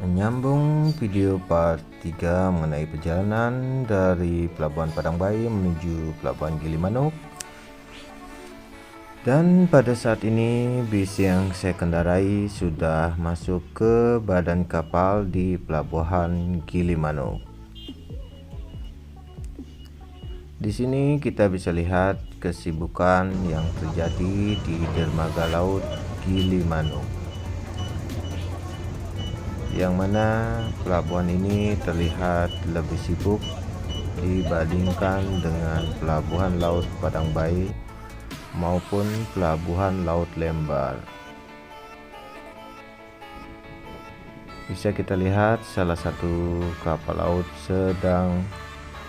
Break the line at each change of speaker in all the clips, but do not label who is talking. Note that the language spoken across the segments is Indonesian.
Menyambung video part 3 mengenai perjalanan dari Pelabuhan Padang Bayi menuju Pelabuhan Gilimanuk. Dan pada saat ini bis yang saya kendarai sudah masuk ke badan kapal di Pelabuhan Gilimanuk. Di sini kita bisa lihat kesibukan yang terjadi di dermaga laut Gilimanuk, yang mana pelabuhan ini terlihat lebih sibuk dibandingkan dengan pelabuhan laut Padang Bayi maupun pelabuhan laut Lembar. Bisa kita lihat salah satu kapal laut sedang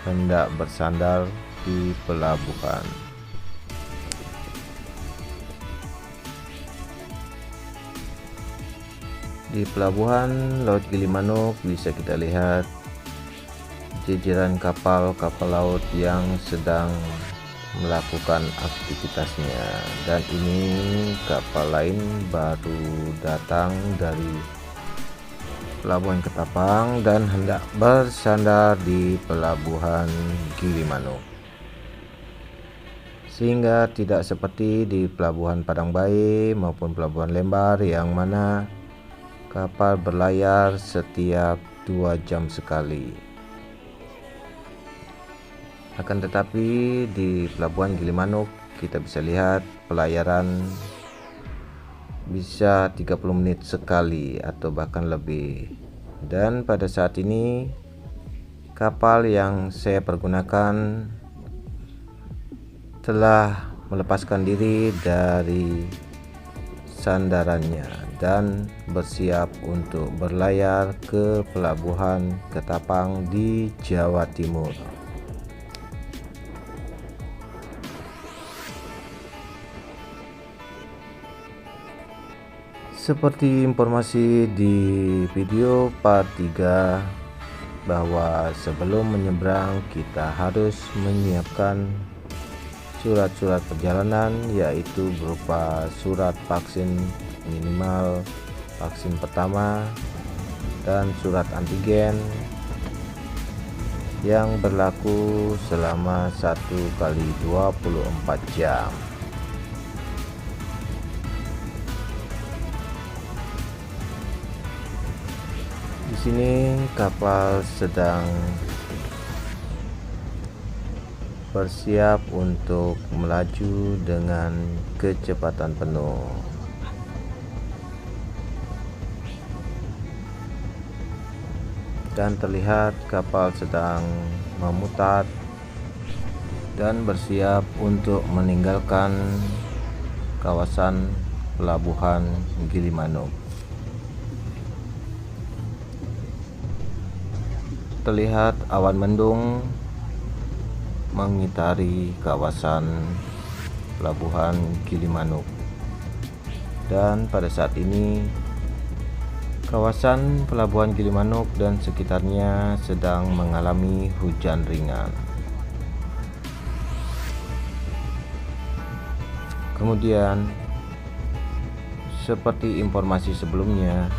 hendak bersandar di pelabuhan. Di pelabuhan laut Gilimanuk bisa kita lihat jajaran kapal-kapal laut yang sedang melakukan aktivitasnya, dan ini kapal lain baru datang dari Pelabuhan Ketapang dan hendak bersandar di Pelabuhan Gilimanuk, sehingga tidak seperti di Pelabuhan Padang Bayi maupun Pelabuhan Lembar yang mana kapal berlayar setiap 2 jam sekali. Akan tetapi di Pelabuhan Gilimanuk kita bisa lihat pelayaran bisa 30 menit sekali atau bahkan lebih. Dan pada saat ini kapal yang saya pergunakan telah melepaskan diri dari sandarannya dan bersiap untuk berlayar ke Pelabuhan Ketapang di Jawa Timur. Seperti informasi di video part 3 bahwa sebelum menyeberang kita harus menyiapkan surat-surat perjalanan, yaitu berupa surat vaksin minimal vaksin pertama dan surat antigen yang berlaku selama 1 kali 24 jam. Di sini kapal sedang bersiap untuk melaju dengan kecepatan penuh. Dan terlihat kapal sedang memutar dan bersiap untuk meninggalkan kawasan Pelabuhan Gilimanuk. Terlihat awan mendung mengitari kawasan Pelabuhan Gilimanuk, dan pada saat ini kawasan Pelabuhan Gilimanuk dan sekitarnya sedang mengalami hujan ringan. Kemudian, seperti informasi sebelumnya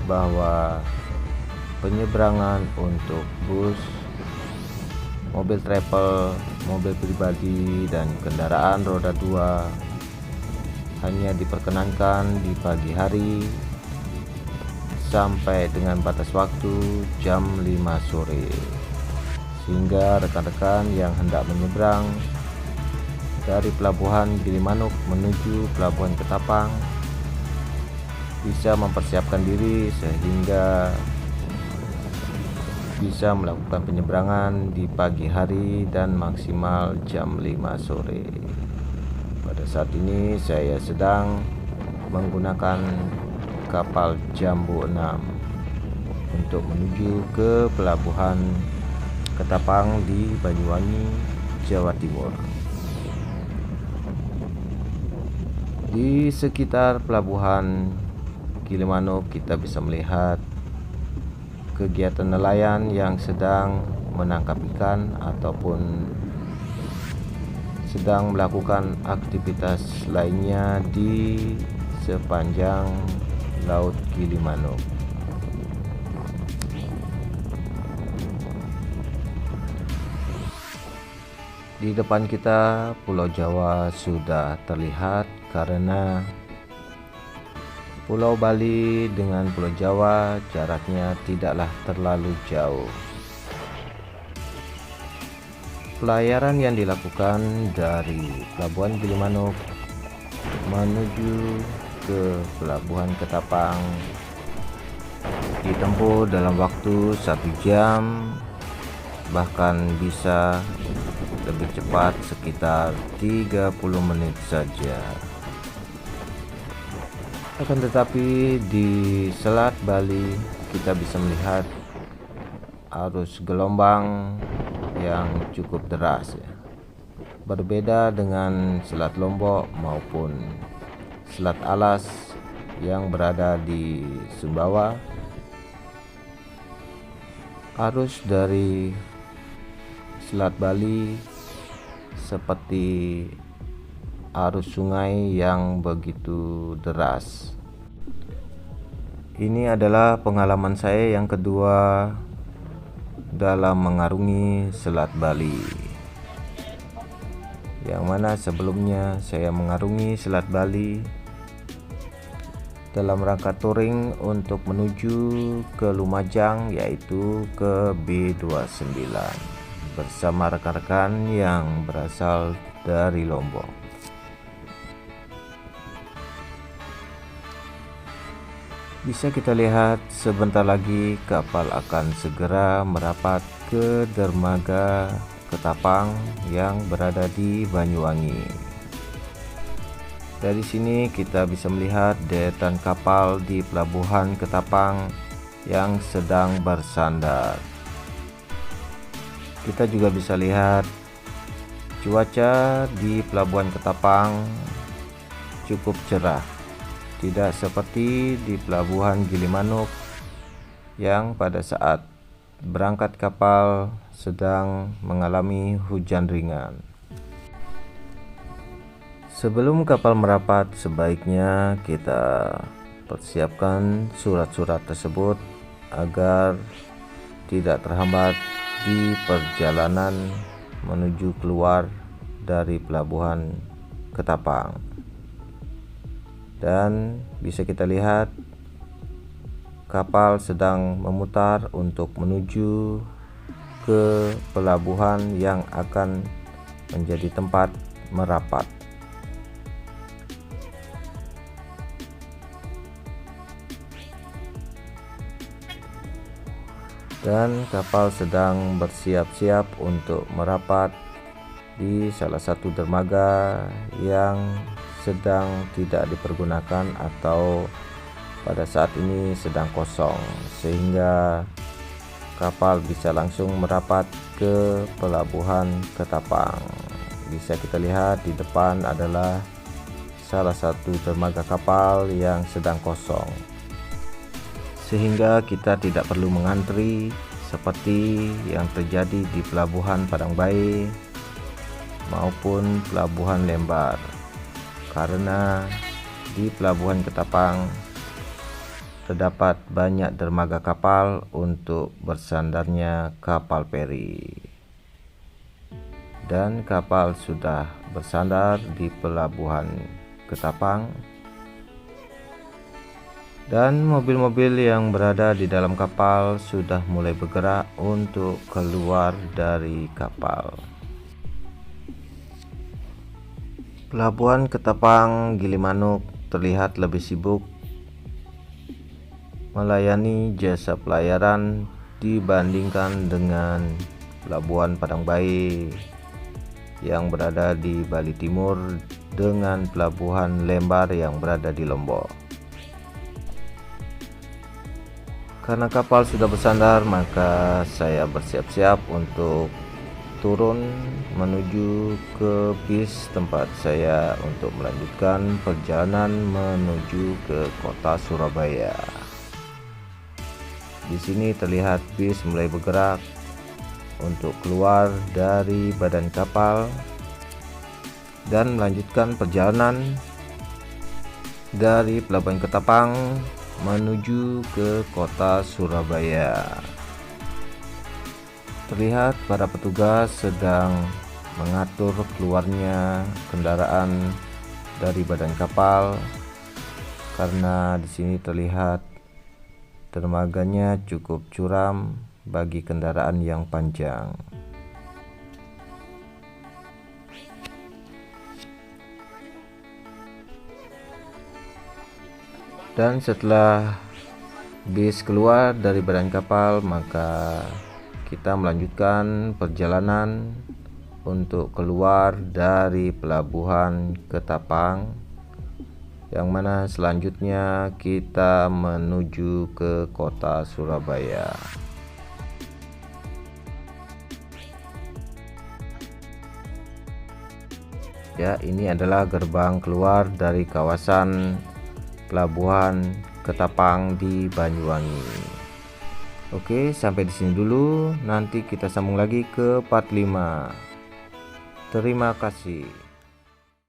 bahwa penyeberangan untuk bus, mobil travel, mobil pribadi, dan kendaraan roda 2 hanya diperkenankan di pagi hari sampai dengan batas waktu jam 5 sore, sehingga rekan-rekan yang hendak menyeberang dari Pelabuhan Gilimanuk menuju Pelabuhan Ketapang bisa mempersiapkan diri sehingga bisa melakukan penyeberangan di pagi hari dan maksimal jam 5 sore. Pada saat ini saya sedang menggunakan kapal Jambu 6 untuk menuju ke Pelabuhan Ketapang di Banyuwangi, Jawa Timur. Di sekitar Pelabuhan Gilimanuk kita bisa melihat kegiatan nelayan yang sedang menangkap ikan ataupun sedang melakukan aktivitas lainnya di sepanjang Laut Gilimanuk. Di depan kita Pulau Jawa sudah terlihat karena Pulau Bali dengan Pulau Jawa jaraknya tidaklah terlalu jauh. Pelayaran yang dilakukan dari Pelabuhan Gilimanuk menuju ke Pelabuhan Ketapang ditempuh dalam waktu 1 jam, bahkan bisa lebih cepat sekitar 30 menit saja. Akan tetapi di Selat Bali kita bisa melihat arus gelombang yang cukup deras ya. Berbeda dengan Selat Lombok maupun Selat Alas yang berada di Sumbawa. Arus dari Selat Bali seperti arus sungai yang begitu deras. Ini adalah pengalaman saya yang kedua dalam mengarungi Selat Bali, yang mana sebelumnya saya mengarungi Selat Bali dalam rangka touring untuk menuju ke Lumajang, yaitu ke B29 bersama rekan-rekan yang berasal dari Lombok. Bisa kita lihat sebentar lagi kapal akan segera merapat ke dermaga Ketapang yang berada di Banyuwangi. Dari sini kita bisa melihat deretan kapal di Pelabuhan Ketapang yang sedang bersandar. Kita juga bisa lihat cuaca di Pelabuhan Ketapang cukup cerah, tidak seperti di Pelabuhan Gilimanuk yang pada saat berangkat kapal sedang mengalami hujan ringan. Sebelum kapal merapat, sebaiknya kita persiapkan surat-surat tersebut agar tidak terhambat di perjalanan menuju keluar dari Pelabuhan Ketapang. Dan bisa kita lihat kapal sedang memutar untuk menuju ke pelabuhan yang akan menjadi tempat merapat. Dan kapal sedang bersiap-siap untuk merapat di salah satu dermaga yang sedang tidak dipergunakan atau pada saat ini sedang kosong, sehingga kapal bisa langsung merapat ke Pelabuhan Ketapang. Bisa kita lihat di depan adalah salah satu dermaga kapal yang sedang kosong, sehingga kita tidak perlu mengantri seperti yang terjadi di Pelabuhan Padangbae maupun Pelabuhan Lembar, karena di Pelabuhan Ketapang terdapat banyak dermaga kapal untuk bersandarnya kapal feri. Dan kapal sudah bersandar di Pelabuhan Ketapang, dan mobil-mobil yang berada di dalam kapal sudah mulai bergerak untuk keluar dari kapal. Pelabuhan Ketapang Gilimanuk terlihat lebih sibuk melayani jasa pelayaran dibandingkan dengan Pelabuhan Padangbae yang berada di Bali Timur dengan Pelabuhan Lembar yang berada di Lombok. Karena kapal sudah bersandar, maka saya bersiap-siap untuk turun menuju ke bis tempat saya untuk melanjutkan perjalanan menuju ke kota Surabaya. Di sini terlihat bis mulai bergerak untuk keluar dari badan kapal dan melanjutkan perjalanan dari Pelabuhan Ketapang menuju ke kota Surabaya. Terlihat para petugas sedang mengatur keluarnya kendaraan dari badan kapal, karena di sini terlihat dermaganya cukup curam bagi kendaraan yang panjang. Dan setelah bis keluar dari badan kapal, maka kita melanjutkan perjalanan untuk keluar dari pelabuhan Ketapang, yang mana selanjutnya kita menuju ke kota Surabaya. Ya, ini adalah gerbang keluar dari kawasan pelabuhan Ketapang di Banyuwangi. Oke, sampai di sini dulu. Nanti kita sambung lagi ke part 5. Terima kasih.